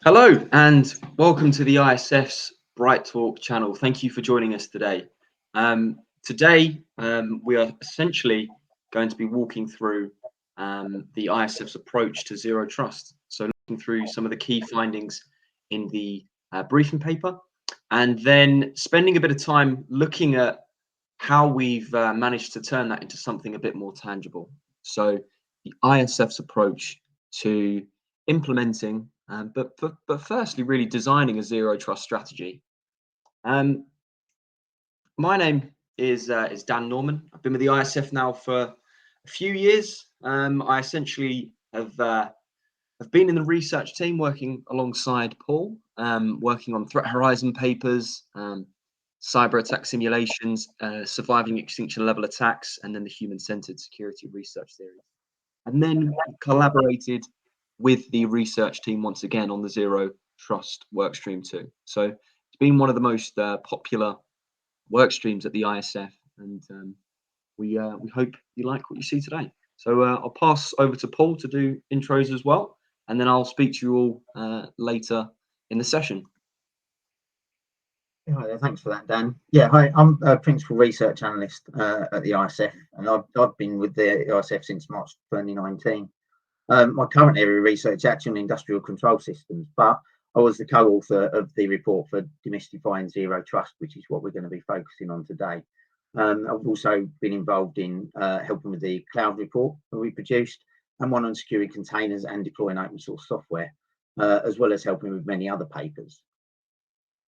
Hello and welcome to the ISF's Bright Talk channel. Thank you for joining us today. Today we are essentially going to be walking through the ISF's approach to zero trust. So looking through some of the key findings in the briefing paper, and then spending a bit of time looking at how we've managed to turn that into something a bit more tangible. So the ISF's approach to implementing, but firstly, really designing a zero trust strategy. My name is Dan Norman. I've been with the ISF now for a few years. I essentially have been in the research team working alongside Paul, working on threat horizon papers, cyber attack simulations, surviving extinction level attacks, and then the human-centered security research theory. And then collaborated with the research team once again on the zero trust workstream too. So it's been one of the most popular work streams at the ISF, and we hope you like what you see today. So I'll pass over to Paul to do intros as well, and then I'll speak to you all later in the session. Hi there, thanks for that, Dan. Yeah, hi, I'm a Principal Research Analyst at the ISF, and I've been with the ISF since March 2019. My current area of research is actually on industrial control systems, but I was the co-author of the report for demystifying zero trust, which is what we're going to be focusing on today. I've also been involved in helping with the cloud report that we produced, and one on securing containers and deploying open source software, as well as helping with many other papers.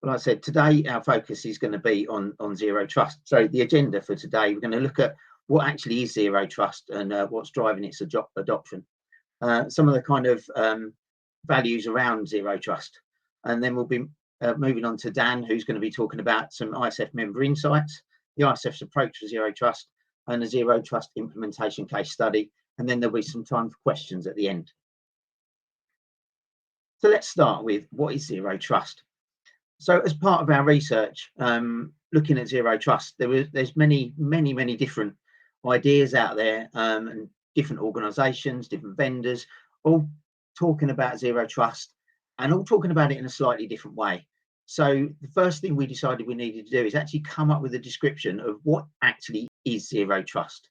Like I said, today our focus is going to be on zero trust. So the agenda for today, we're going to look at what actually is zero trust and what's driving its adoption. Some of the kind of values around zero trust. And then we'll be moving on to Dan, who's going to be talking about some ISF member insights, the ISF's approach to zero trust, and a zero trust implementation case study. And then there'll be some time for questions at the end. So let's start with what is zero trust? So as part of our research, looking at zero trust, there's many different ideas out there, and different organizations, different vendors, all talking about zero trust and all talking about it in a slightly different way. So the first thing we decided we needed to do is actually come up with a description of what actually is zero trust.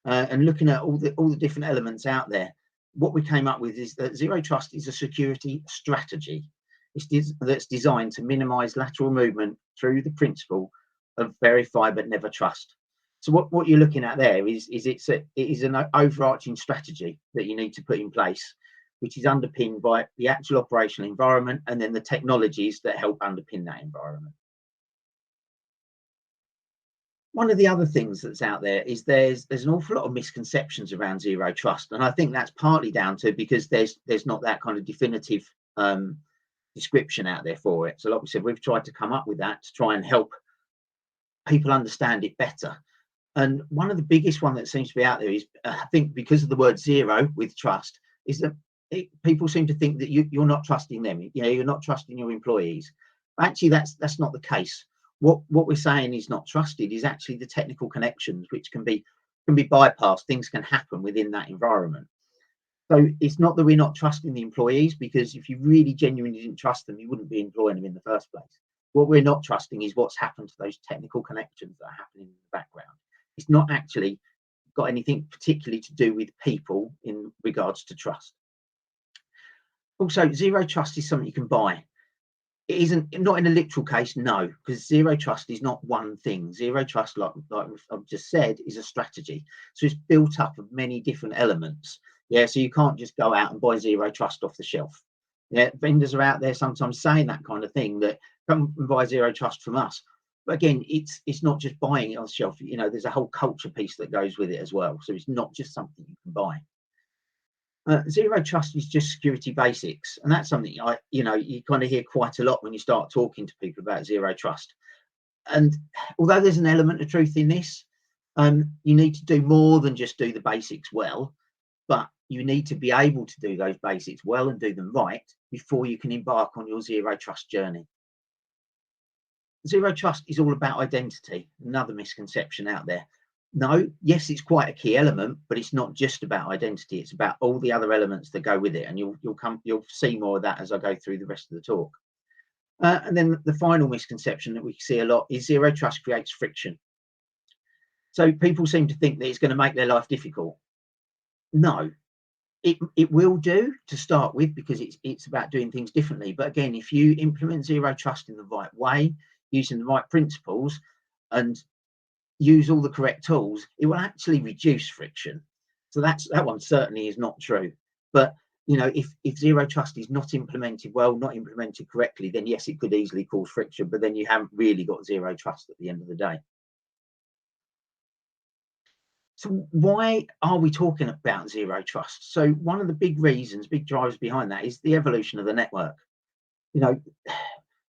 And looking at all the different elements out there, what we came up with is that zero trust is a security strategy. That's designed to minimize lateral movement through the principle of verify but never trust. So what you're looking at there is it is an overarching strategy that you need to put in place, which is underpinned by the actual operational environment and then the technologies that help underpin that environment. One of the other things that's out there is there's an awful lot of misconceptions around zero trust, and I think that's partly down to because there's not that kind of definitive description out there for it. So like we said, we've tried to come up with that to try and help people understand it better. And one of the biggest one that seems to be out there is, I think because of the word zero with trust, is that people seem to think that you're not trusting them. You know, you're not trusting your employees. Actually, that's not the case. What we're saying is not trusted is actually the technical connections, which can be bypassed. Things can happen within that environment. So it's not that we're not trusting the employees, because if you really genuinely didn't trust them, you wouldn't be employing them in the first place. What we're not trusting is what's happened to those technical connections that are happening in the background. It's not actually got anything particularly to do with people in regards to trust. Also, zero trust is something you can buy. It isn't, not in a literal case, no, because zero trust is not one thing. Zero trust, like I've just said, is a strategy. So it's built up of many different elements. Yeah, so you can't just go out and buy zero trust off the shelf. Yeah, vendors are out there sometimes saying that kind of thing, that come and buy zero trust from us. But again, it's not just buying it on the shelf. You know, there's a whole culture piece that goes with it as well. So it's not just something you can buy. Zero trust is just security basics, and that's something you kind of hear quite a lot when you start talking to people about zero trust. And although there's an element of truth in this, you need to do more than just do the basics well, but you need to be able to do those basics well and do them right before you can embark on your zero trust journey. Zero trust is all about identity, another misconception out there. No, yes, it's quite a key element, but it's not just about identity. It's about all the other elements that go with it, and you'll see more of that as I go through the rest of the talk. And then the final misconception that we see a lot is zero trust creates friction. So people seem to think that it's going to make their life difficult. No, it will do to start with, because it's about doing things differently. But again, if you implement zero trust in the right way, using the right principles, and use all the correct tools, it will actually reduce friction. So that one certainly is not true. But you know, if zero trust is not implemented well, not implemented correctly, then yes, it could easily cause friction, but then you haven't really got zero trust at the end of the day. So why are we talking about zero trust? So one of the big reasons, big drivers behind that is the evolution of the network. You know,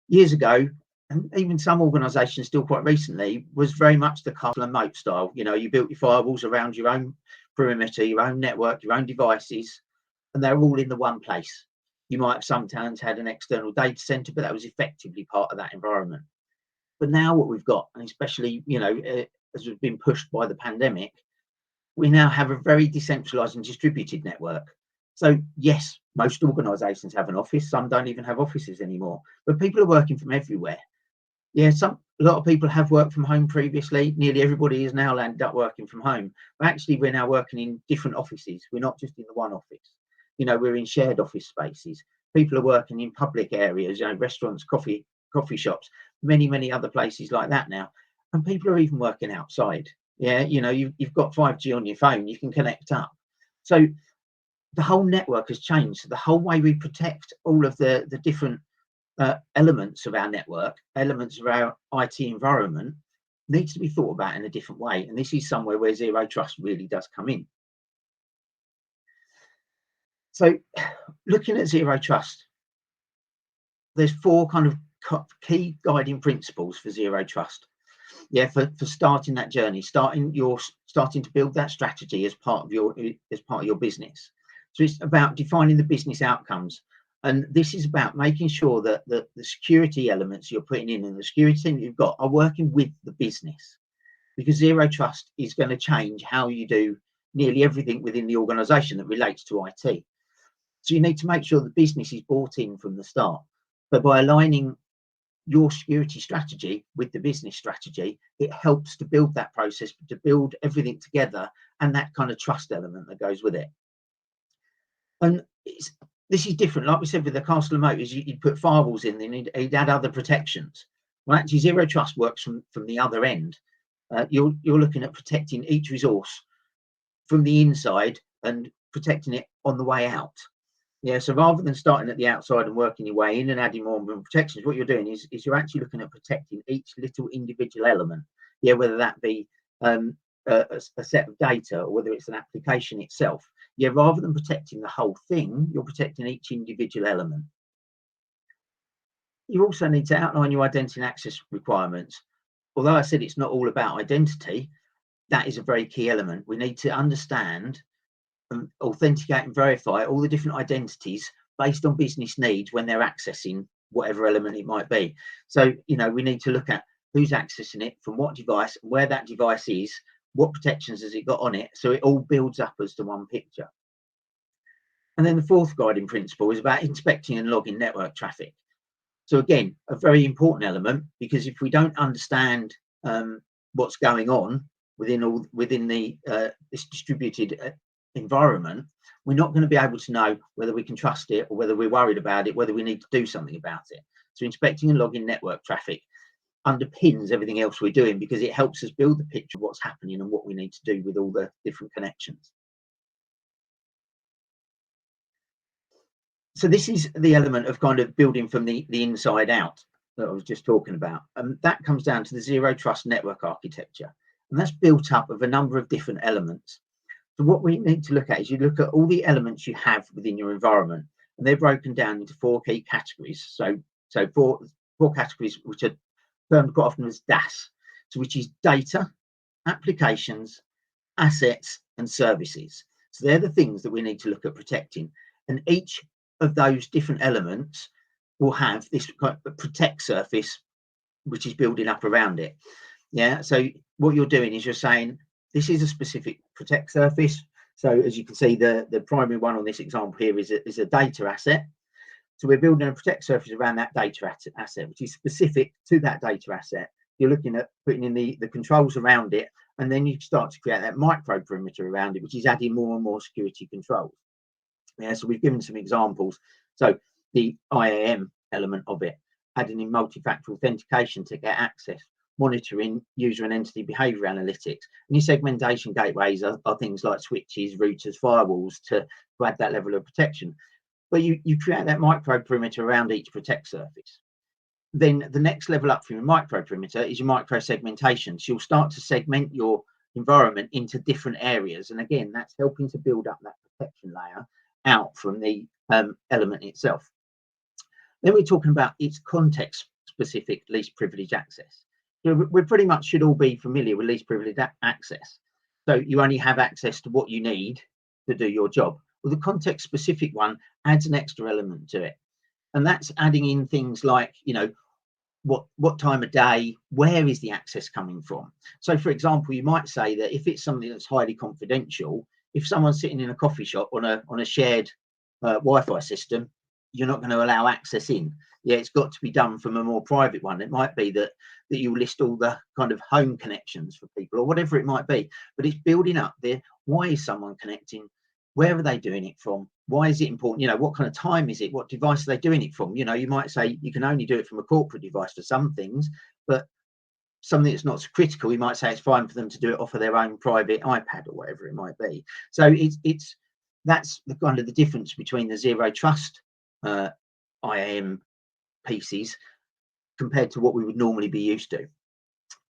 years ago, and even some organizations still quite recently, was very much the castle and moat style. You know, you built your firewalls around your own perimeter, your own network, your own devices, and they're all in the one place. You might have sometimes had an external data center, but that was effectively part of that environment. But now what we've got, and especially, you know, as has been pushed by the pandemic, we now have a very decentralized and distributed network. So yes, most organizations have an office. Some don't even have offices anymore, but people are working from everywhere. Yeah, a lot of people have worked from home previously. Nearly everybody is now landed up working from home. But actually, we're now working in different offices. We're not just in the one office. You know, we're in shared office spaces. People are working in public areas, you know, restaurants, coffee shops, many other places like that now. And people are even working outside. Yeah, you know, you've got 5G on your phone, you can connect up. So the whole network has changed. So the whole way we protect all of the different elements of our network, elements of our IT environment, needs to be thought about in a different way. And this is somewhere where zero trust really does come in. So looking at zero trust, there's 4 kind of key guiding principles for zero trust. Yeah, for starting that journey, starting to build that strategy as part of your business. So it's about defining the business outcomes. And this is about making sure that the security elements you're putting in and the security team you've got are working with the business, because zero trust is going to change how you do nearly everything within the organization that relates to IT. So you need to make sure the business is bought in from the start. But by aligning your security strategy with the business strategy, it helps to build that process, to build everything together, and that kind of trust element that goes with it. And this is different. Like we said with the castle and moat, is you'd put firewalls in, then you'd add other protections. Well, actually, zero trust works from the other end. You're looking at protecting each resource from the inside and protecting it on the way out. Yeah, so rather than starting at the outside and working your way in and adding more and more protections, what you're doing is you're actually looking at protecting each little individual element. Yeah, whether that be a set of data or whether it's an application itself. Yeah, rather than protecting the whole thing, you're protecting each individual element. You also need to outline your identity and access requirements. Although I said it's not all about identity, that is a very key element. We need to understand, authenticate and verify all the different identities based on business needs when they're accessing whatever element it might be. So, you know, we need to look at who's accessing it, from what device, where that device is, what protections has it got on it, so it all builds up as to one picture. And then the 4th guiding principle is about inspecting and logging network traffic. So again, a very important element, because if we don't understand what's going on within this distributed environment, we're not going to be able to know whether we can trust it or whether we're worried about it, whether we need to do something about it. So inspecting and logging network traffic underpins everything else we're doing, because it helps us build the picture of what's happening and what we need to do with all the different connections. So this is the element of kind of building from the inside out that I was just talking about. And that comes down to the zero trust network architecture. And that's built up of a number of different elements. So what we need to look at is you look at all the elements you have within your environment, and they're broken down into 4 key categories. So four categories, which are termed quite often as DAS, so which is data, applications, assets, and services. So they're the things that we need to look at protecting. And each of those different elements will have this kind of protect surface, which is building up around it. Yeah. So what you're doing is you're saying this is a specific protect surface. So as you can see, the primary one on this example here is a data asset. So we're building a protect surface around that data asset, which is specific to that data asset. You're looking at putting in the controls around it, and then you start to create that micro perimeter around it, which is adding more and more security controls. Yeah, so we've given some examples. So the IAM element of it, adding in multi-factor authentication to get access, monitoring user and entity behavior analytics. And your segmentation gateways are things like switches, routers, firewalls to add that level of protection. But you create that micro perimeter around each protect surface. Then the next level up from your micro perimeter is your micro segmentation. So you'll start to segment your environment into different areas. And again, that's helping to build up that protection layer out from the element itself. Then we're talking about its context specific least privilege access. So we pretty much should all be familiar with least privilege access. So you only have access to what you need to do your job. Well, the context specific one adds an extra element to it. And that's adding in things like, you know, what time of day, where is the access coming from? So for example, you might say that if it's something that's highly confidential, if someone's sitting in a coffee shop on a shared Wi-Fi system, you're not going to allow access in. Yeah, it's got to be done from a more private one. It might be that you list all the kind of home connections for people or whatever it might be, but it's building up there. Why is someone connecting? Where are they doing it from? Why is it important? You know, what kind of time is it? What device are they doing it from? You know, you might say you can only do it from a corporate device for some things, but something that's not so critical, you might say it's fine for them to do it off of their own private iPad or whatever it might be. So that's the kind of the difference between the zero trust IAM pieces compared to what we would normally be used to.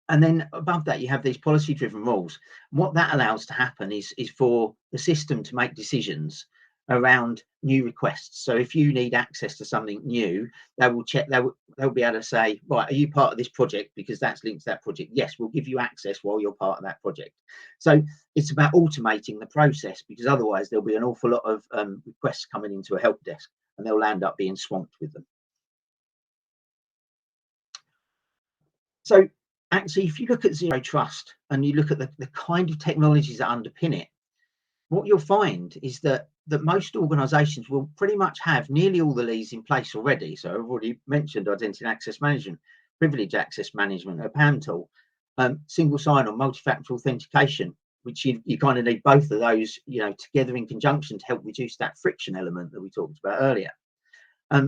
And then above that, you have these policy driven rules. What that allows to happen is for the system to make decisions around new requests. So if you need access to something new, they will check, they'll be able to say, right, are you part of this project? Because that's linked to that project. Yes, we'll give you access while you're part of that project. So it's about automating the process, because otherwise there'll be an awful lot of requests coming into a help desk and they'll end up being swamped with them. So actually, if you look at zero trust and you look at the kind of technologies that underpin it, what you'll find is that most organizations will pretty much have nearly all the leads in place already. So I've already mentioned identity and access management, privilege access management, a PAM tool, single sign-on, multi-factor authentication, which you kind of need both of those, you know, together in conjunction to help reduce that friction element that we talked about earlier.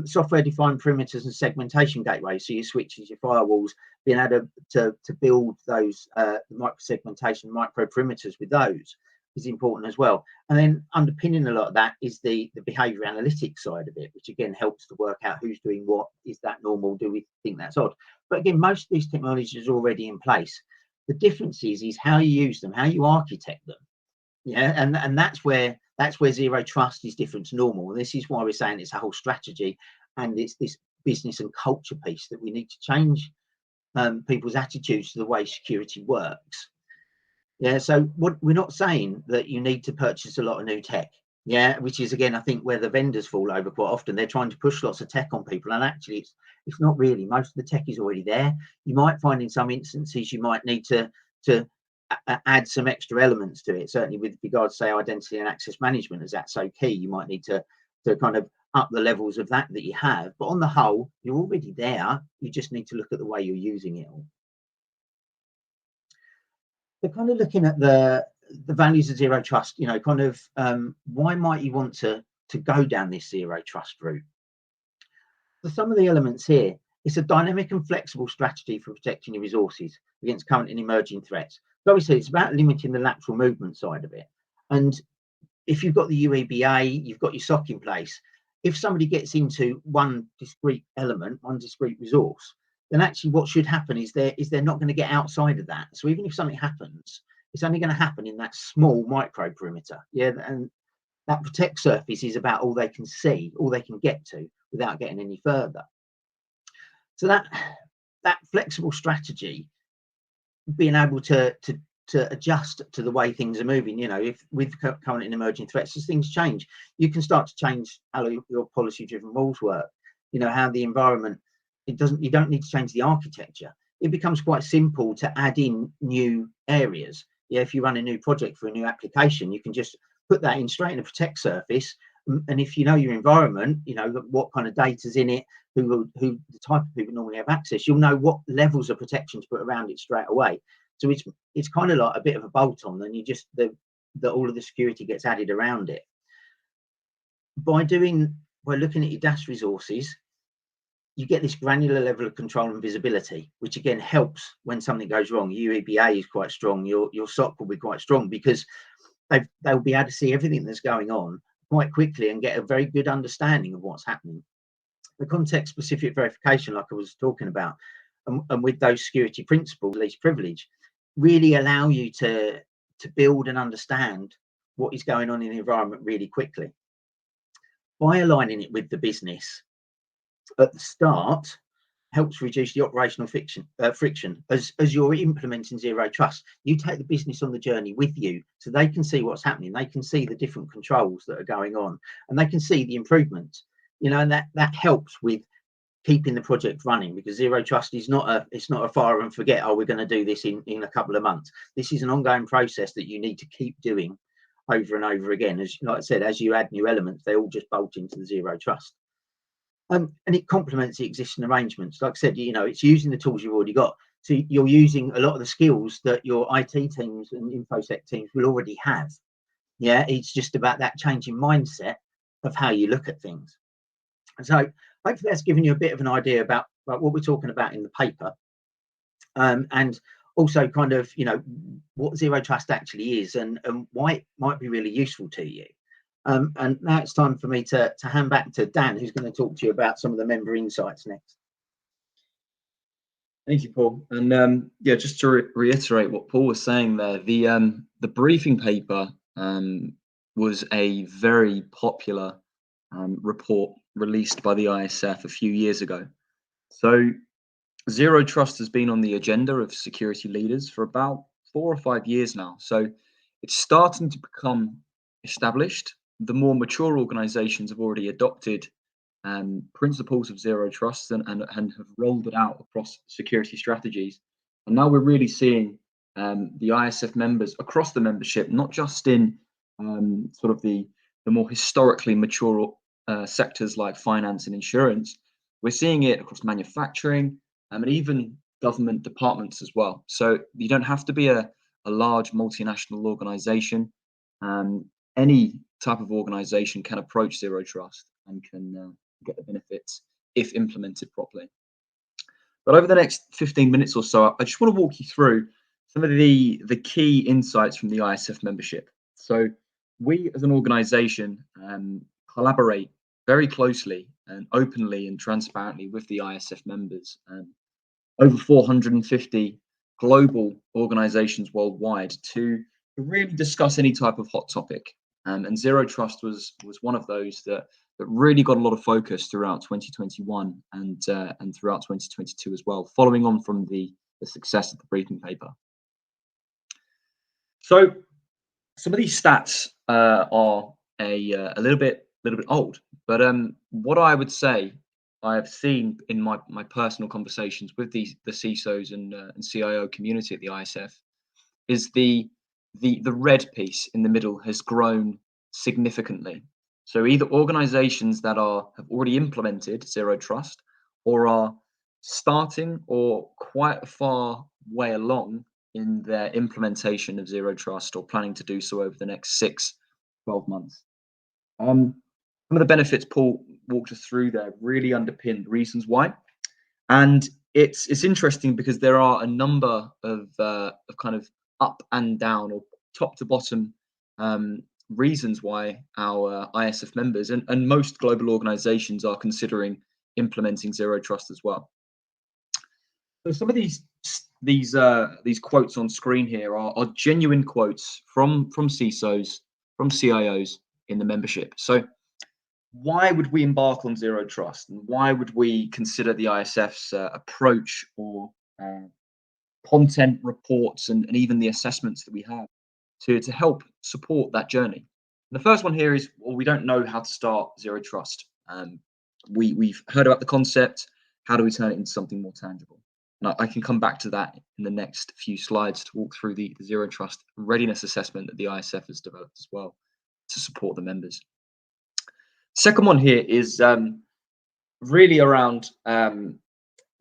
Software-defined perimeters and segmentation gateways, so your switches, your firewalls, being able to build those micro-segmentation, micro-perimeters with those is important as well. And then underpinning a lot of that is the behavior analytics side of it, which again helps to work out who's doing what. Is that normal? Do we think that's odd? But again, most of these technologies are already in place. The difference is how you use them, how you architect them. Yeah, and that's where zero trust is different to normal. And this is why we're saying it's a whole strategy, and it's this business and culture piece that we need to change people's attitudes to the way security works. Yeah, so what we're not saying that you need to purchase a lot of new tech. Yeah, which is again, I think where the vendors fall over quite often. They're trying to push lots of tech on people, and actually it's not really. Most of the tech is already there. You might find in some instances you might need to add some extra elements to it, certainly with regards to say identity and access management, as that's so key. You might need to kind of up the levels of that you have, but on the whole you're already there. You just need to look at the way you're using it all. So kind of looking at the values of zero trust, you know, kind of why might you want to go down this zero trust route? So some of the elements here, it's a dynamic and flexible strategy for protecting your resources against current and emerging threats. So obviously it's about limiting the lateral movement side of it. And if you've got the UEBA, you've got your SOC in place. If somebody gets into one discrete element, one discrete resource, then actually what should happen is they're not going to get outside of that. So even if something happens, it's only going to happen in that small micro perimeter. Yeah, and that protect surface is about all they can see, all they can get to without getting any further. So that flexible strategy, being able to adjust to the way things are moving, you know, if with current and emerging threats, as things change, you can start to change how your policy driven rules work, you know, how the environment, you don't need to change the architecture. It becomes quite simple to add in new areas. Yeah, if you run a new project for a new application, you can just put that in straight in a protect surface. And if you know your environment, you know what kind of data's in it, who the type of people normally have access, you'll know what levels of protection to put around it straight away. So it's kind of like a bit of a bolt-on, and you just all of the security gets added around it. By looking at your DAS resources, you get this granular level of control and visibility, which again helps when something goes wrong. Your EBA is quite strong, your SOC will be quite strong, because they'll be able to see everything that's going on quite quickly and get a very good understanding of what's happening. The context specific verification, like I was talking about, and with those security principles, least privilege, really allow you to build and understand what is going on in the environment really quickly. By aligning it with the business at the start, helps reduce the operational friction as you're implementing zero trust. You take the business on the journey with you, so they can see what's happening, they can see the different controls that are going on, and they can see the improvements, you know, and that helps with keeping the project running, because zero trust is not a fire and forget, oh, we're going to do this in a couple of months. This is an ongoing process that you need to keep doing over and over again. As like I said, as you add new elements, they all just bolt into the zero trust. And it complements the existing arrangements. Like I said, you know, it's using the tools you've already got. So you're using a lot of the skills that your IT teams and InfoSec teams will already have. Yeah, it's just about that changing mindset of how you look at things. And so hopefully that's given you a bit of an idea about what we're talking about in the paper. And also kind of, you know, what zero trust actually is and why it might be really useful to you. And now it's time for me to hand back to Dan, who's going to talk to you about some of the member insights next. Thank you, Paul. And yeah, just to reiterate what Paul was saying there, the briefing paper was a very popular report released by the ISF a few years ago. So zero trust has been on the agenda of security leaders for about 4 or 5 years now. So it's starting to become established. The more mature organizations have already adopted principles of zero trust and have rolled it out across security strategies. And now we're really seeing the ISF members across the membership, not just in sort of the more historically mature sectors like finance and insurance. We're seeing it across manufacturing and even government departments as well. So you don't have to be a large multinational organization. Any type of organization can approach zero trust and can get the benefits if implemented properly. But over the next 15 minutes or so, I just want to walk you through some of the key insights from the ISF membership. So we as an organization collaborate very closely and openly and transparently with the ISF members. Over 450 global organizations worldwide to really discuss any type of hot topic. And zero trust was one of those that really got a lot of focus throughout 2021 and throughout 2022 as well, following on from the success of the briefing paper. So some of these stats are a little bit old, but what I would say I have seen in my personal conversations with the CISOs and CIO community at the ISF is the red piece in the middle has grown significantly. So either organizations that have already implemented zero trust or are starting or quite a far way along in their implementation of zero trust or planning to do so over the next 6-12 months. Some of the benefits Paul walked us through there really underpin the reasons why. And it's interesting because there are a number of kind of up and down or top to bottom reasons why our ISF members and most global organizations are considering implementing zero trust as well. So some of these quotes on screen here are genuine quotes from CISOs, from CIOs in the membership. So why would we embark on zero trust, and why would we consider the ISF's approach or content reports and even the assessments that we have to help support that journey? And the first one here is, well, we don't know how to start zero trust. We've heard about the concept. How do we turn it into something more tangible? And I can come back to that in the next few slides to walk through the Zero Trust readiness assessment that the ISF has developed as well to support the members. Second one here is really around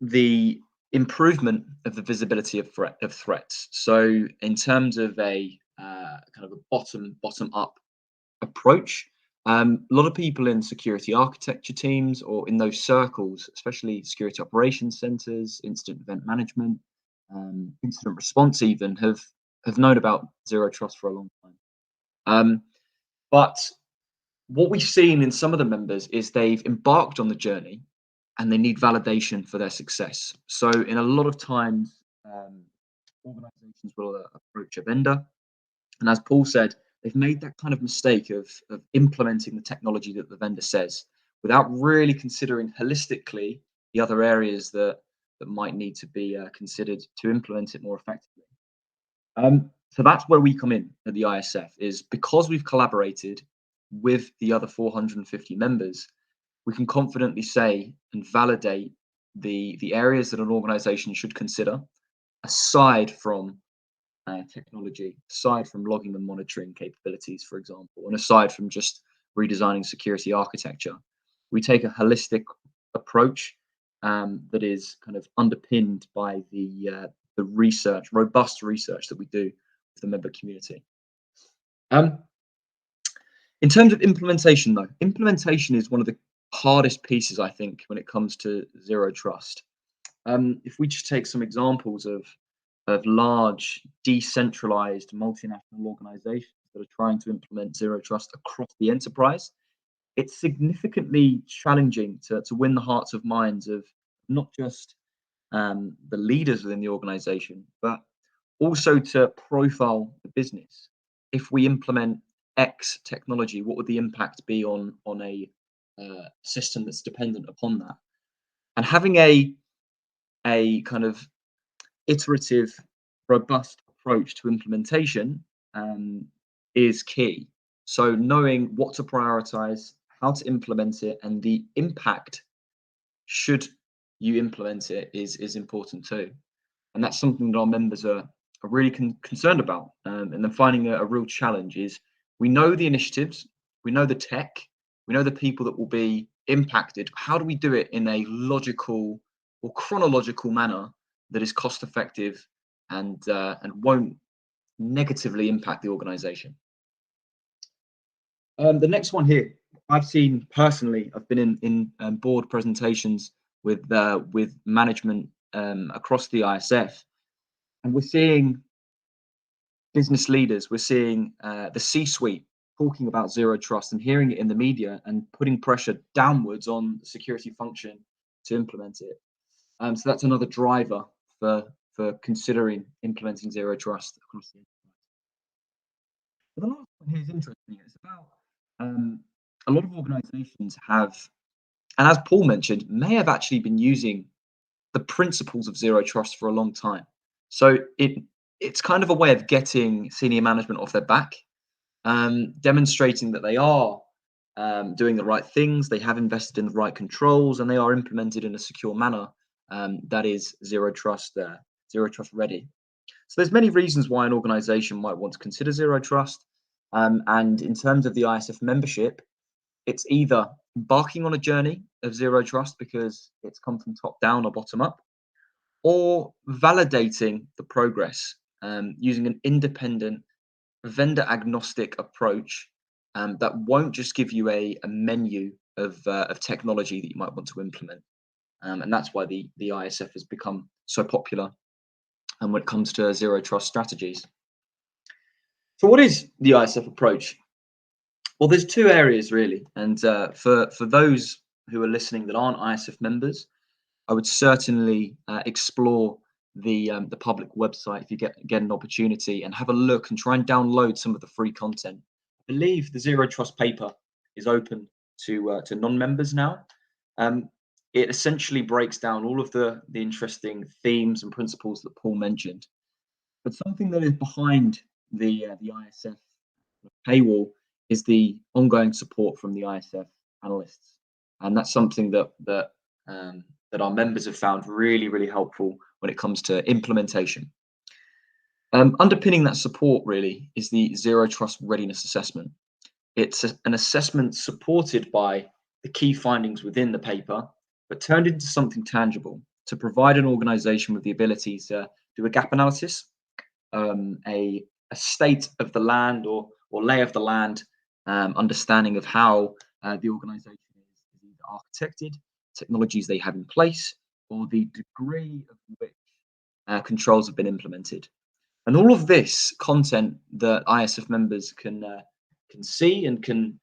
the improvement of the visibility of threats. So in terms of a kind of a bottom up approach, a lot of people in security architecture teams or in those circles, especially security operations centers, incident event management, incident response even, have known about Zero Trust for a long time. But what we've seen in some of the members is they've embarked on the journey and they need validation for their success. So in a lot of times, organizations will approach a vendor, and as Paul said, they've made that kind of mistake of implementing the technology that the vendor says without really considering holistically the other areas that might need to be considered to implement it more effectively. So that's where we come in at the ISF, is because we've collaborated with the other 450 members, we can confidently say and validate the areas that an organization should consider aside from technology, aside from logging and monitoring capabilities, for example, and aside from just redesigning security architecture. We take a holistic approach that is kind of underpinned by the research, robust research that we do with the member community. In terms of implementation, though, implementation is one of the hardest pieces, I think, when it comes to Zero Trust. If we just take some examples of large, decentralized, multinational organizations that are trying to implement Zero Trust across the enterprise, it's significantly challenging to win the hearts of minds of not just the leaders within the organization, but also to profile the business. If we implement X technology, what would the impact be on a system that's dependent upon that? And having a kind of iterative, robust approach to implementation is key. So knowing what to prioritize, how to implement it, and the impact should you implement it is important too. And that's something that our members are really concerned about. And then finding a real challenge is we know the initiatives, we know the tech, we know the people that will be impacted. How do we do it in a logical or chronological manner that is cost effective and won't negatively impact the organization? The next one here, I've seen personally, I've been in board presentations with management across the ISF, and we're seeing business leaders, we're seeing the C-suite talking about Zero Trust and hearing it in the media and putting pressure downwards on the security function to implement it. So that's another driver for considering implementing Zero Trust across the enterprise. But the last one here is interesting. It's about a lot of organizations have, and as Paul mentioned, may have actually been using the principles of Zero Trust for a long time. So it's kind of a way of getting senior management off their back, demonstrating that they are doing the right things, they have invested in the right controls, and they are implemented in a secure manner that is Zero Trust ready. So there's many reasons why an organization might want to consider Zero Trust. And in terms of the ISF membership, it's either embarking on a journey of Zero Trust because it's come from top down or bottom up, or validating the progress using an independent, vendor-agnostic approach that won't just give you a menu of technology that you might want to implement. And that's why the ISF has become so popular when it comes to Zero Trust strategies. So what is the ISF approach? Well, there's two areas really. And for those who are listening that aren't ISF members, I would certainly explore the public website if you get an opportunity and have a look and try and download some of the free content. I believe the Zero Trust paper is open to non-members now. It essentially breaks down all of the interesting themes and principles that Paul mentioned. But something that is behind the ISF paywall is the ongoing support from the ISF analysts, and that's something that that our members have found really, really helpful when it comes to implementation. Underpinning that support really is the Zero Trust Readiness Assessment. It's an assessment supported by the key findings within the paper, but turned into something tangible to provide an organization with the ability to do a gap analysis, a state of the land or lay of the land, understanding of how the organization is either architected, technologies they have in place, or the degree of which controls have been implemented. And all of this content that ISF members can see and can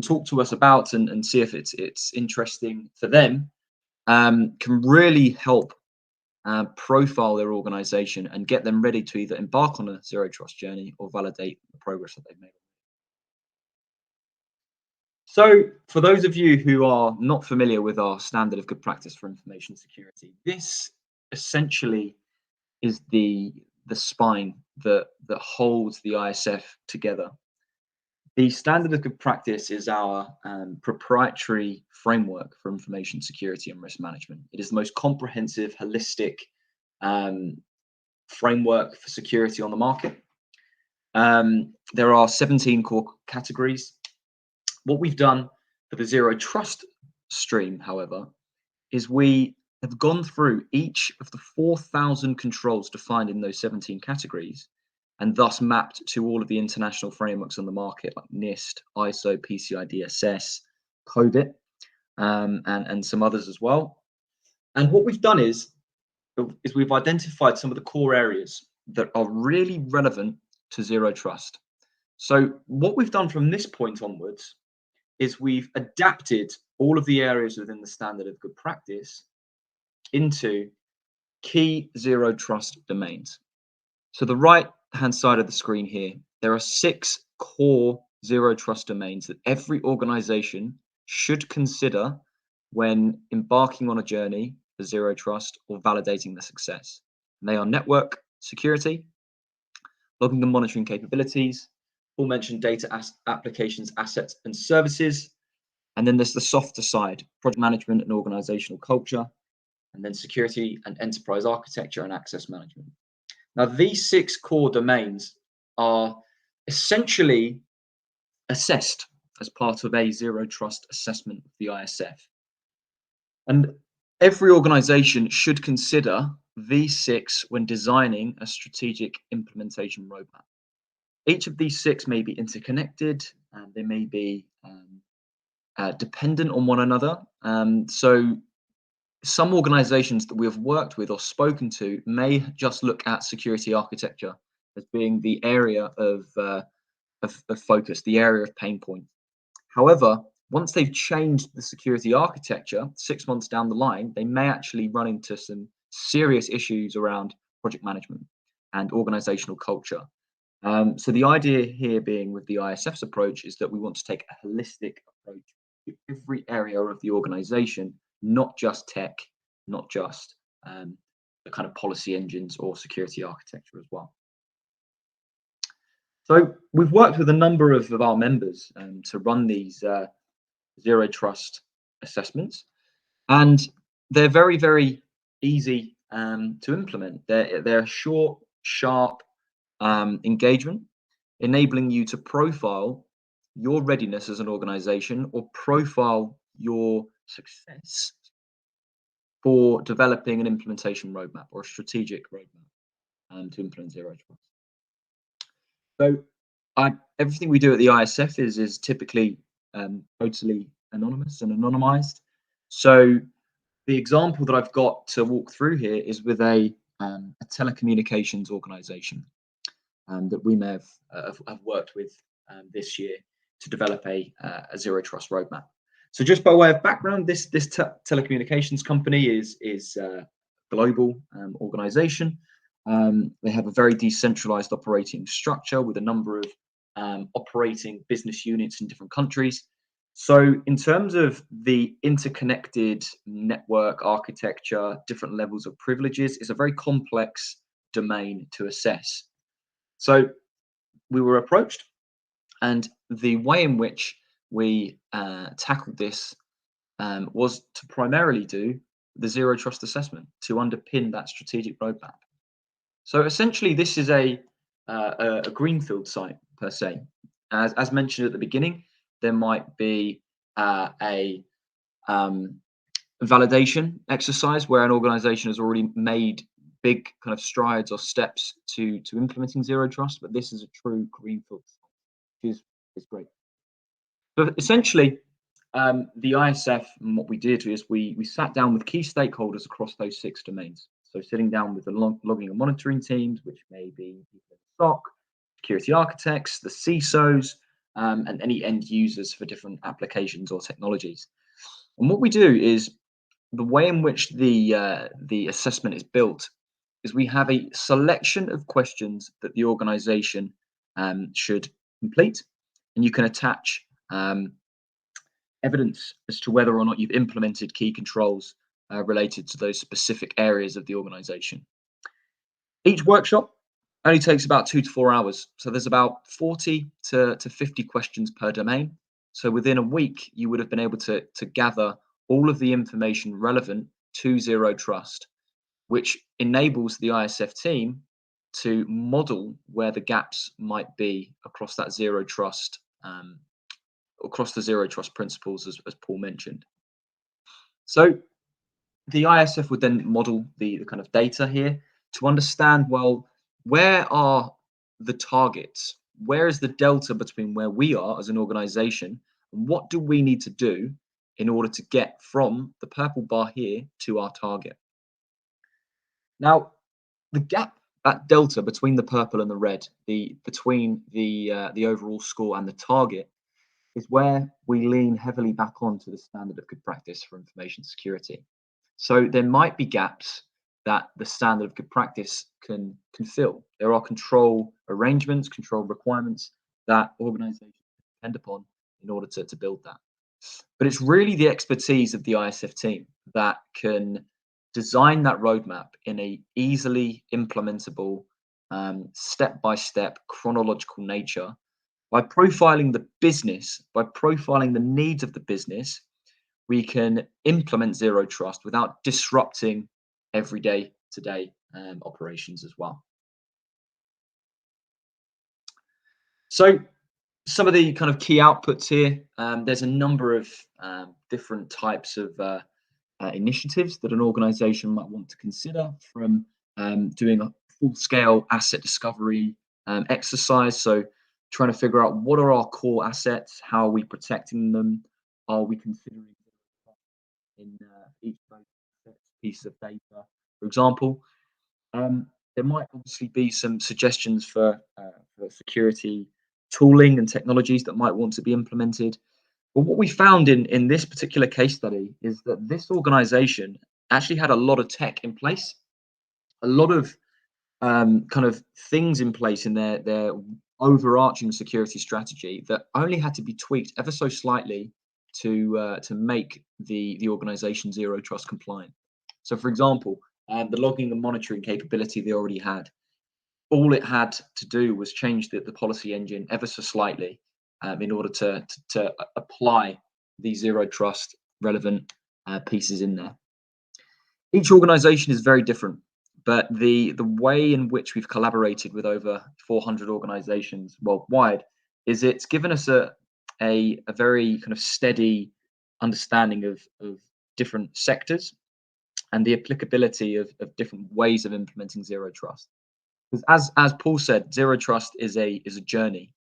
talk to us about and see if it's interesting for them, can really help profile their organization and get them ready to either embark on a zero trust journey or validate the progress that they've made. So for those of you who are not familiar with our standard of good practice for information security, this essentially is the spine that holds the ISF together. The standard of good practice is our proprietary framework for information security and risk management. It is the most comprehensive, holistic framework for security on the market. There are 17 core categories. What we've done for the Zero Trust stream, however, is we have gone through each of the 4,000 controls defined in those 17 categories, and thus mapped to all of the international frameworks on the market like NIST, ISO, PCI DSS, COBIT, and some others as well. And what we've done is we've identified some of the core areas that are really relevant to zero trust. So what we've done from this point onwards is we've adapted all of the areas within the standard of good practice into key zero trust domains. So the right hand side of the screen here, there are 6 core zero trust domains that every organization should consider when embarking on a journey for zero trust or validating the success. And they are network security, logging and monitoring capabilities, Paul mentioned data applications, assets, and services. And then there's the softer side, project management and organizational culture, and then security and enterprise architecture and access management. Now, these 6 core domains are essentially assessed as part of a zero trust assessment of the ISF. And every organization should consider these 6 when designing a strategic implementation roadmap. Each of these 6 may be interconnected, and they may be dependent on one another. So some organizations that we have worked with or spoken to may just look at security architecture as being the area of focus, the area of pain point. However, once they've changed the security architecture, 6 months down the line, they may actually run into some serious issues around project management and organizational culture. So the idea here being with the ISF's approach is that we want to take a holistic approach to every area of the organization, not just tech, not just the kind of policy engines or security architecture as well. So we've worked with a number of our members to run these zero trust assessments, and they're very, very easy to implement. They're short, sharp engagement, enabling you to profile your readiness as an organization or profile your success for developing an implementation roadmap or a strategic roadmap to implement zero trust. So everything we do at the ISF is typically totally anonymous and anonymized. So the example that I've got to walk through here is with a telecommunications organization that we may have worked with this year to develop a zero trust roadmap. So just by way of background, this telecommunications company is a global organization. They have a very decentralized operating structure with a number of operating business units in different countries. So in terms of the interconnected network architecture, different levels of privileges, is a very complex domain to assess. So we were approached, and the way in which we tackled this was to primarily do the zero trust assessment to underpin that strategic roadmap. So essentially, this is a greenfield site per se. As mentioned at the beginning, there might be a validation exercise where an organization has already made big kind of strides or steps to implementing zero trust, but this is a true greenfield site, which is great. But essentially, the ISF, and what we did is we sat down with key stakeholders across those 6 domains. So sitting down with the logging and monitoring teams, which may be people in SOC, security architects, the CISOs, and any end users for different applications or technologies. And what we do is the way in which the assessment is built is we have a selection of questions that the organization should complete, and you can attach evidence as to whether or not you've implemented key controls related to those specific areas of the organization. Each workshop only takes about 2 to 4 hours. So there's about 40 to 50 questions per domain. So within a week, you would have been able to gather all of the information relevant to zero trust, which enables the ISF team to model where the gaps might be across that zero trust, across the zero trust principles, as Paul mentioned. So the ISF would then model the kind of data here to understand, well, where are the targets? Where is the delta between where we are as an organization and what do we need to do in order to get from the purple bar here to our target? Now, the gap, that delta between the purple and the red, between the overall score and the target, is where we lean heavily back onto the standard of good practice for information security. So there might be gaps that the standard of good practice can fill. There are control arrangements, control requirements that organizations depend upon in order to build that. But it's really the expertise of the ISF team that can design that roadmap in a easily implementable, step-by-step chronological nature. By profiling the business, by profiling the needs of the business, we can implement zero trust without disrupting everyday today operations as well. So some of the kind of key outputs here, there's a number of different types of initiatives that an organization might want to consider, from doing a full-scale asset discovery exercise. So trying to figure out what are our core assets, how are we protecting them, are we considering in each piece of data, for example. There might obviously be some suggestions for security tooling and technologies that might want to be implemented. But what we found in this particular case study is that this organization actually had a lot of tech in place, a lot of kind of things in place in their overarching security strategy that only had to be tweaked ever so slightly to make the organization zero trust compliant. So, for example, the logging and monitoring capability they already had, all it had to do was change the policy engine ever so slightly in order to apply the zero trust relevant pieces in there. Each organization is very different, but the way in which we've collaborated with over 400 organizations worldwide is it's given us a very kind of steady understanding of different sectors and the applicability of different ways of implementing zero trust. Because as Paul said, zero trust is a journey.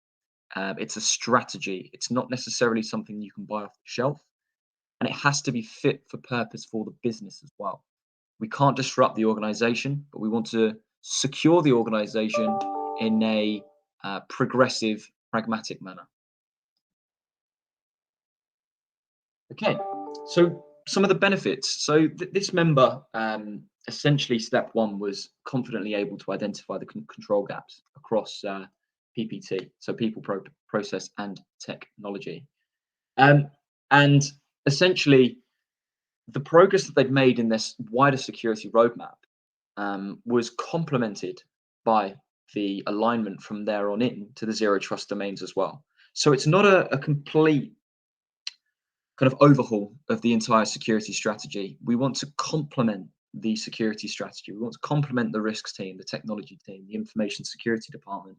It's a strategy. It's not necessarily something you can buy off the shelf, and it has to be fit for purpose for the business as well. We can't disrupt the organization, but we want to secure the organization in a progressive, pragmatic manner. Okay, so some of the benefits. So this member, essentially step one was confidently able to identify the control gaps across PPT, so people, process and technology. And essentially the progress that they'd made in this wider security roadmap was complemented by the alignment from there on in to the zero trust domains as well. So it's not a complete kind of overhaul of the entire security strategy. We want to complement the security strategy. We want to complement the risks team, the technology team, the information security department,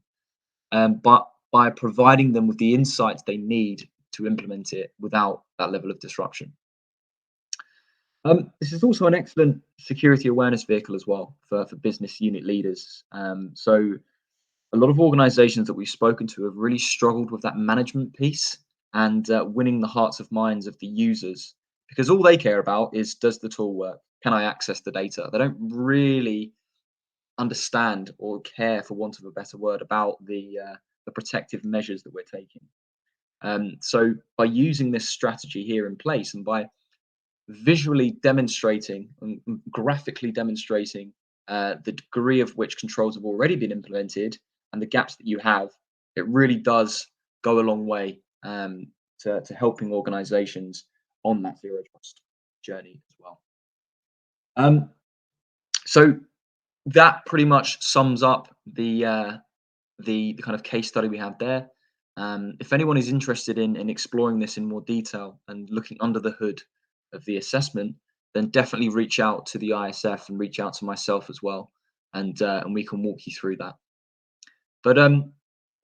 but by providing them with the insights they need to implement it without that level of disruption. This is also an excellent security awareness vehicle as well for business unit leaders. So a lot of organizations that we've spoken to have really struggled with that management piece and winning the hearts of minds of the users, because all they care about is, does the tool work? Can I access the data? They don't really understand or care, for want of a better word, about the protective measures that we're taking. So by using this strategy here in place, and by visually demonstrating and graphically demonstrating the degree of which controls have already been implemented and the gaps that you have, it really does go a long way to helping organizations on that zero trust journey as well. So that pretty much sums up the kind of case study we have there. If anyone is interested in exploring this in more detail and looking under the hood of the assessment, then definitely reach out to the ISF and reach out to myself as well, and we can walk you through that. But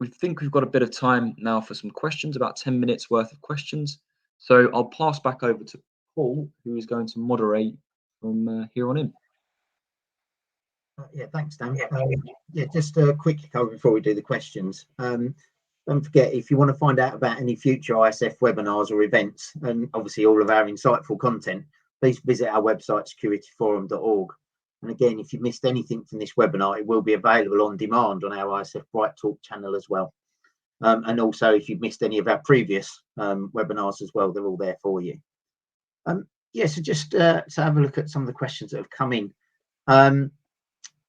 we think we've got a bit of time now for some questions, about 10 minutes worth of questions. So I'll pass back over to Paul, who is going to moderate from here on in. Yeah, thanks, Dan. Yeah, just a quick cover before we do the questions. Don't forget, if you want to find out about any future ISF webinars or events, and obviously all of our insightful content, please visit our website, securityforum.org. And again, if you missed anything from this webinar, it will be available on demand on our ISF Bright Talk channel as well. And also, if you've missed any of our previous webinars as well, they're all there for you. Yeah, so just to have a look at some of the questions that have come in.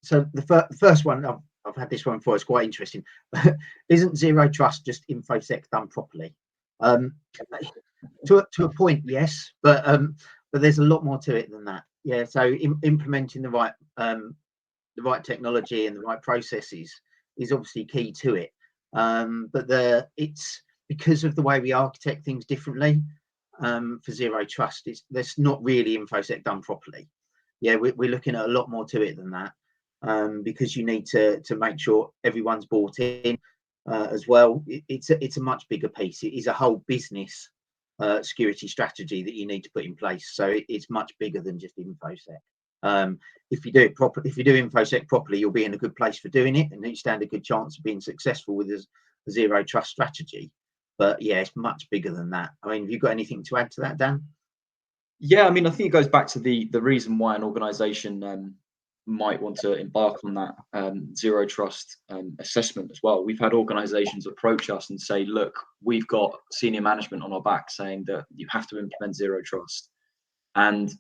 So the first one, I've had this one before, it's quite interesting. Isn't zero trust just InfoSec done properly? To a point, yes, but there's a lot more to it than that. Yeah, so implementing the right technology and the right processes is obviously key to it. But it's because of the way we architect things differently for zero trust. That's not really InfoSec done properly. Yeah, we're looking at a lot more to it than that. Because you need to make sure everyone's bought in as well. It's a much bigger piece. It is a whole business security strategy that you need to put in place. So it's much bigger than just InfoSec. If you do it properly, if you do InfoSec properly, you'll be in a good place for doing it, and you stand a good chance of being successful with a zero trust strategy. But yeah, it's much bigger than that. I mean, have you got anything to add to that, Dan? Yeah, I mean, I think it goes back to the reason why an organization might want to embark on that zero trust assessment as well. We've had organizations approach us and say, look, we've got senior management on our back saying that you have to implement zero trust. And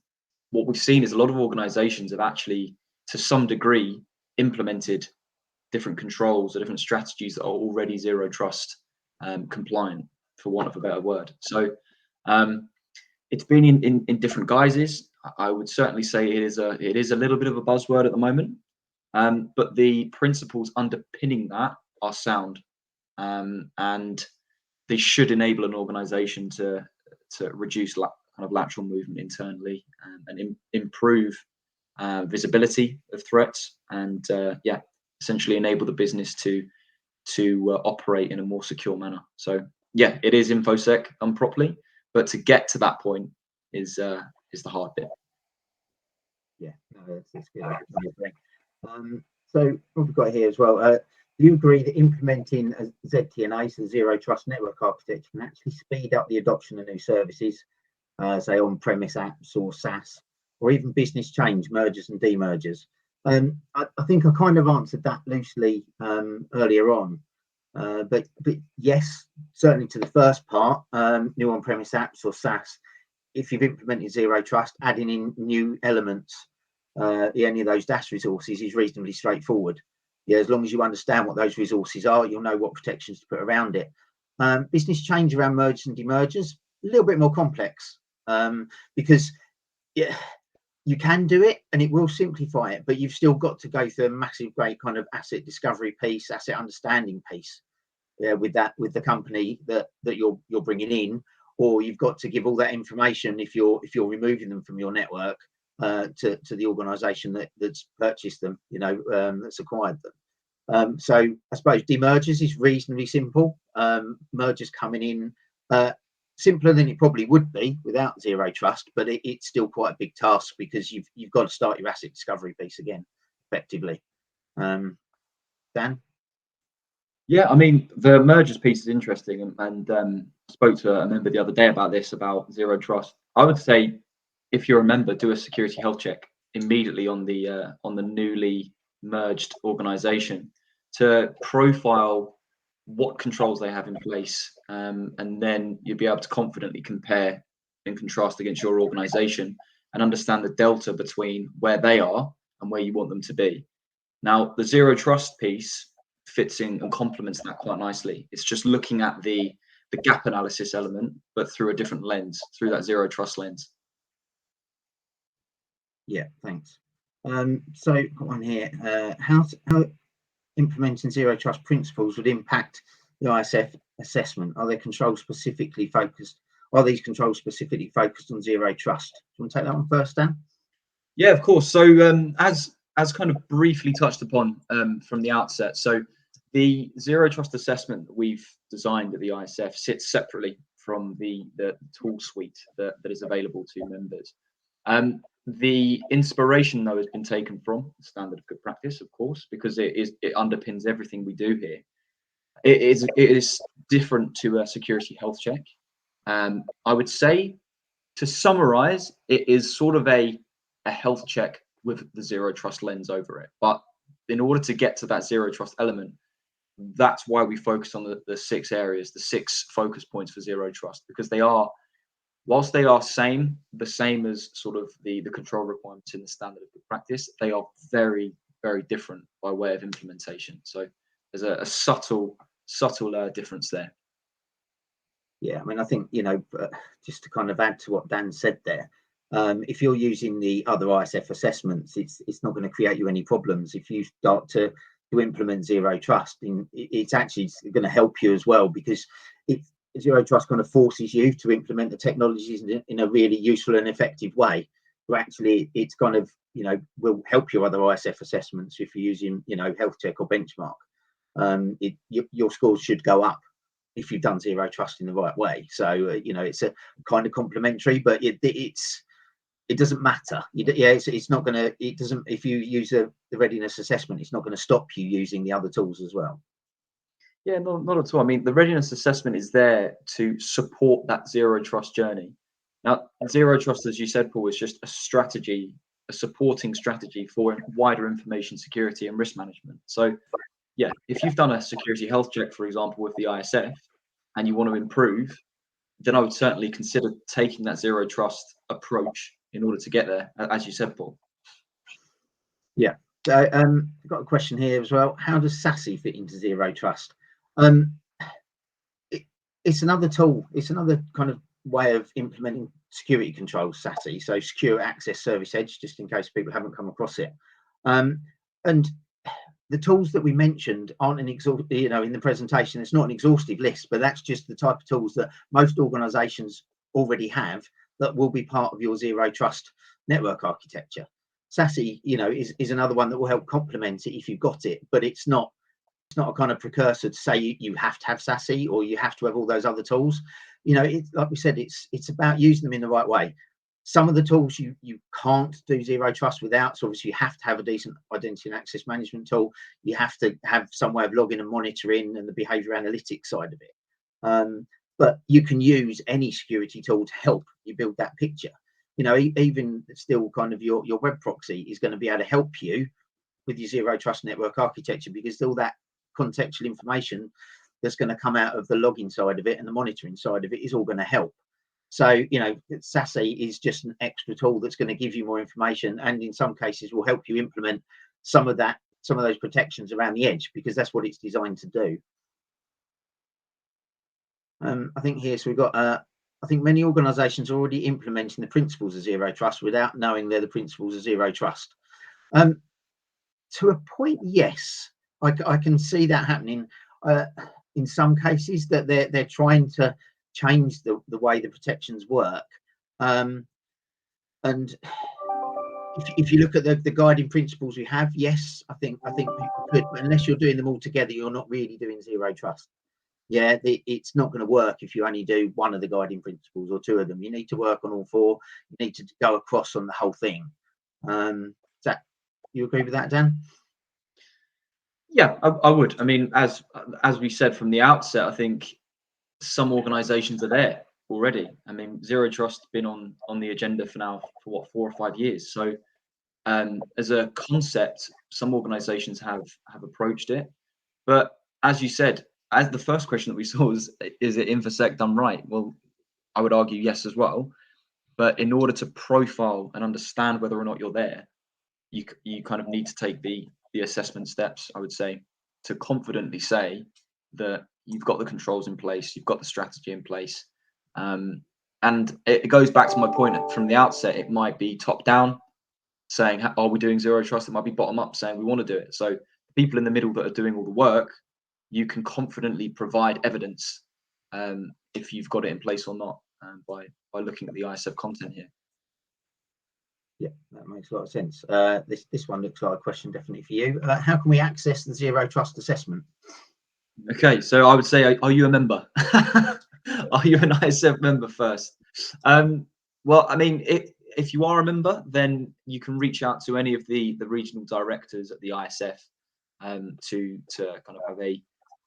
what we've seen is a lot of organizations have actually, to some degree, implemented different controls or different strategies that are already zero trust compliant, for want of a better word. So it's been in different guises. I would certainly say it is a little bit of a buzzword at the moment, but the principles underpinning that are sound, and they should enable an organisation to reduce kind of lateral movement internally and improve visibility of threats, and yeah, essentially enable the business to operate in a more secure manner. So yeah, it is InfoSec done properly, but to get to that point is the hard bit. Yeah, no, that's good. So what we've got here as well, do you agree that implementing a ZTNA, so zero trust network architecture, can actually speed up the adoption of new services, say on-premise apps or SaaS, or even business change, mergers and demergers? I think I kind of answered that loosely earlier on, but yes, certainly to the first part, new on-premise apps or SaaS. If you've implemented zero trust, adding in new elements, any of those DAS resources is reasonably straightforward. Yeah, as long as you understand what those resources are, you'll know what protections to put around it. Business change around mergers and demergers, a little bit more complex, because yeah, you can do it and it will simplify it, but you've still got to go through a massive, great kind of asset discovery piece, asset understanding piece, with the company that you're bringing in, or you've got to give all that information if you're removing them from your network to the organisation that's purchased them, that's acquired them. So I suppose demergers is reasonably simple. Mergers coming in simpler than it probably would be without zero trust, but it's still quite a big task because you've got to start your asset discovery piece again effectively. Dan? Yeah, I mean, the mergers piece is interesting, and spoke to a member the other day about this, about zero trust. I would say, if you're a member, do a security health check immediately on the newly merged organization to profile what controls they have in place, and then you'll be able to confidently compare and contrast against your organization and understand the delta between where they are and where you want them to be. Now, the zero trust piece fits in and complements that quite nicely. It's just looking at the gap analysis element, but through a different lens, through that zero trust lens. Yeah, thanks. So got one here. How implementing zero trust principles would impact the ISF assessment? Are these controls specifically focused on zero trust? Do you want to take that one first, Dan? Yeah, of course. So as kind of briefly touched upon from the outset, so the zero trust assessment that we've designed at the ISF sits separately from the tool suite that is available to members. The inspiration, though, has been taken from the standard of good practice, of course, because it underpins everything we do here. It is different to a security health check. I would say, to summarize, it is sort of a health check with the zero trust lens over it. But in order to get to that zero trust element, that's why we focus on the 6 areas, the 6 focus points for zero trust, because they are, whilst they are the same as sort of the control requirements in the standard of good practice, they are very, very different by way of implementation. So there's a subtle difference there. Yeah, I mean, I think, just to kind of add to what Dan said there, if you're using the other ISF assessments, it's not going to create you any problems. If you start to implement zero trust, it's actually going to help you as well, because zero trust kind of forces you to implement the technologies in a really useful and effective way. So actually, it's kind of, will help your other ISF assessments if you're using, health check or benchmark. Your scores should go up if you've done zero trust in the right way. So, it's a kind of complementary, but it doesn't matter. It's not going to, it doesn't, if you use the readiness assessment, it's not going to stop you using the other tools as well. Yeah, not at all. I mean, the readiness assessment is there to support that zero trust journey. Now, zero trust, as you said, Paul, is just a strategy, a supporting strategy for wider information security and risk management. So, yeah, if you've done a security health check, for example, with the ISF, and you want to improve, then I would certainly consider taking that zero trust approach in order to get there, as you said, Paul. Yeah. So I've got a question here as well. How does SASE fit into zero trust? It's another tool. It's another kind of way of implementing security controls, SASE. So secure access service edge, just in case people haven't come across it. And the tools that we mentioned aren't an exhaustive, in the presentation, it's not an exhaustive list, but that's just the type of tools that most organizations already have that will be part of your zero trust network architecture. SASE, is another one that will help complement it if you've got it, but it's not a kind of precursor to say you have to have SASE or you have to have all those other tools. Like we said, it's about using them in the right way. Some of the tools you can't do zero trust without. So obviously you have to have a decent identity and access management tool. You have to have some way of logging and monitoring and the behavior analytics side of it. But you can use any security tool to help you build that picture. Even still kind of your web proxy is going to be able to help you with your zero trust network architecture, because all that contextual information that's going to come out of the logging side of it and the monitoring side of it is all going to help. So, SASE is just an extra tool that's going to give you more information, and in some cases will help you implement some of those protections around the edge, because that's what it's designed to do. I think here, so we've got, I think many organizations are already implementing the principles of zero trust without knowing they're the principles of zero trust. To a point, yes, I can see that happening in some cases, that they're trying to change the way the protections work. And if you look at the guiding principles we have, yes, I think people could, but unless you're doing them all together, you're not really doing zero trust. Yeah, it's not going to work if you only do one of the guiding principles or two of them. You need to work on all four. You need to go across on the whole thing. You agree with that, Dan? Yeah, I would. I mean, as we said from the outset, I think some organisations are there already. I mean, zero trust has been on the agenda for what, 4 or 5 years. So as a concept, some organisations have approached it. But as you said, as the first question that we saw was, is it InfoSec done right? Well, I would argue yes as well. But in order to profile and understand whether or not you're there, you kind of need to take the assessment steps, I would say, to confidently say that you've got the controls in place, you've got the strategy in place. And it goes back to my point from the outset. It might be top down saying, are we doing zero trust? It might be bottom up saying we want to do it. So people in the middle that are doing all the work, you can confidently provide evidence if you've got it in place or not by looking at the ISF content here. Yeah, that makes a lot of sense. This one looks like a question definitely for you. How can we access the zero trust assessment? Okay, so I would say, are you a member? Are you an ISF member first? Well, I mean, if you are a member, then you can reach out to any of the regional directors at the ISF to kind of have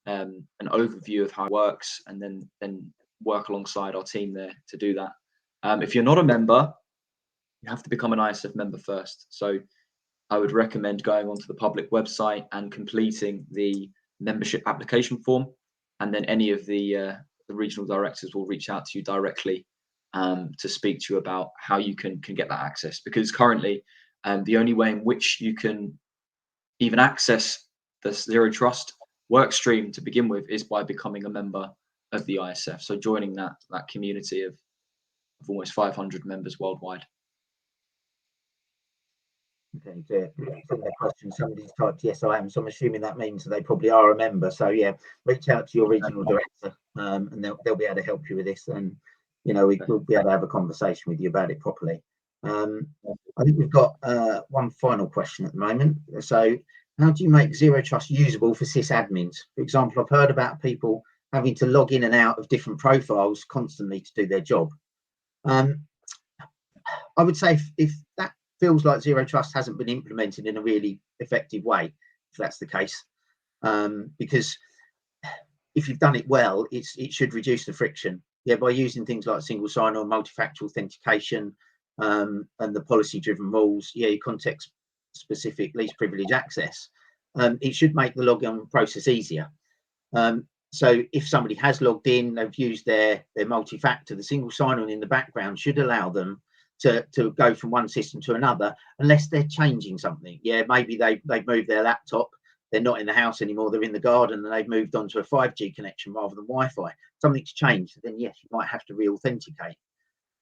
an overview of how it works, and then work alongside our team there to do that. If you're not a member, you have to become an ISF member first. So I would recommend going onto the public website and completing the membership application form, and then any of the regional directors will reach out to you directly to speak to you about how you can get that access. Because currently, the only way in which you can even access the zero trust work stream to begin with is by becoming a member of the ISF. So joining that community of almost 500 members worldwide. Okay, the question, somebody's typed yes I am, so I'm assuming that means they probably are a member. So yeah, reach out to your regional director and they'll be able to help you with this, and we'll be able to have a conversation with you about it properly. I think we've got one final question at the moment. So how do you make zero trust usable for sysadmins? For example, I've heard about people having to log in and out of different profiles constantly to do their job. I would say if that feels like zero trust hasn't been implemented in a really effective way, if that's the case, because if you've done it well, it should reduce the friction. Yeah, by using things like single sign-on, multi-factor authentication, and the policy-driven rules, your context-specific least privilege access, it should make the login process easier. So if somebody has logged in, they've used their multi-factor, the single sign-on in the background should allow them to go from one system to another, unless they're changing something. Yeah, maybe they've moved their laptop, they're not in the house anymore, they're in the garden, and they've moved on to a 5G connection rather than Wi-Fi. Something's changed, then yes, you might have to re-authenticate.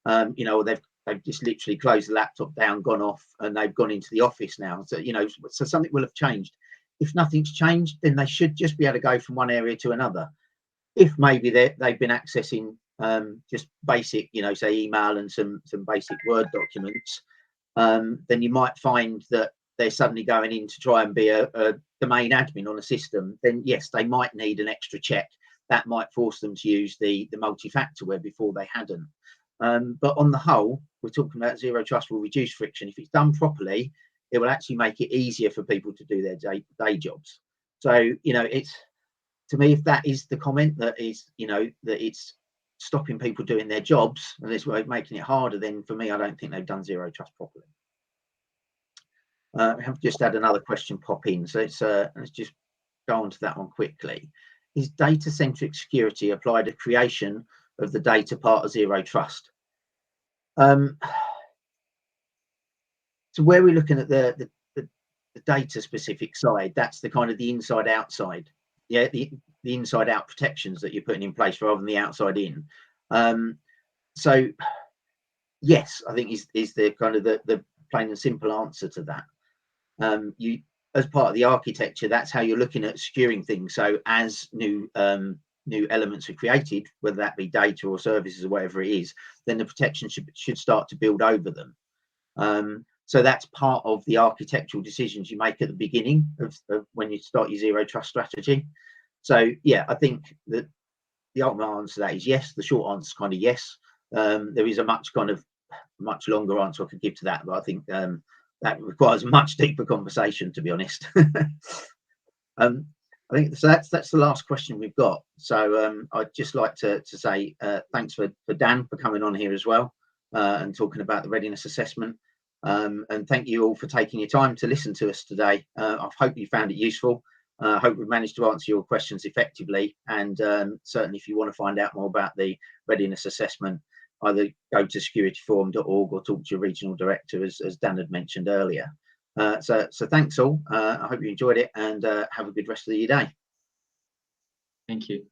Or they've just literally closed the laptop down, gone off, and they've gone into the office now. So so something will have changed. If nothing's changed, then they should just be able to go from one area to another. If maybe they've been accessing just basic, say email and some basic Word documents, then you might find that they're suddenly going in to try and be a domain admin on a system. Then yes, they might need an extra check. That might force them to use the multi-factor where before they hadn't. But on the whole, we're talking about zero trust will reduce friction. If it's done properly, it will actually make it easier for people to do their day jobs. So, it's, to me, if that is the comment, that is, that it's stopping people doing their jobs and this way making it harder, then for me, I don't think they've done zero trust properly. I have just had another question pop in, so let's just go on to that one quickly. Is data-centric security applied to creation of the data part of zero trust? So where we're looking at the data specific side, that's the kind of the inside outside, yeah, the inside out protections that you're putting in place rather than the outside in. So yes, I think is the kind of the plain and simple answer to that. You, as part of the architecture, that's how you're looking at securing things. So as new new elements are created, whether that be data or services or whatever it is, then the protection should start to build over them. So that's part of the architectural decisions you make at the beginning of when you start your zero trust strategy. So yeah, I think that the ultimate answer to that is yes. The short answer is kind of yes. There is a much longer answer I could give to that, but I think that requires a much deeper conversation, to be honest. I think so. That's the last question we've got. So I'd just like to say thanks for Dan for coming on here as well and talking about the readiness assessment. And thank you all for taking your time to listen to us today. I hope you found it useful. I hope we've managed to answer your questions effectively. And certainly, if you want to find out more about the readiness assessment, either go to securityforum.org or talk to your regional director, as Dan had mentioned earlier. So thanks all. I hope you enjoyed it, and have a good rest of your day. Thank you.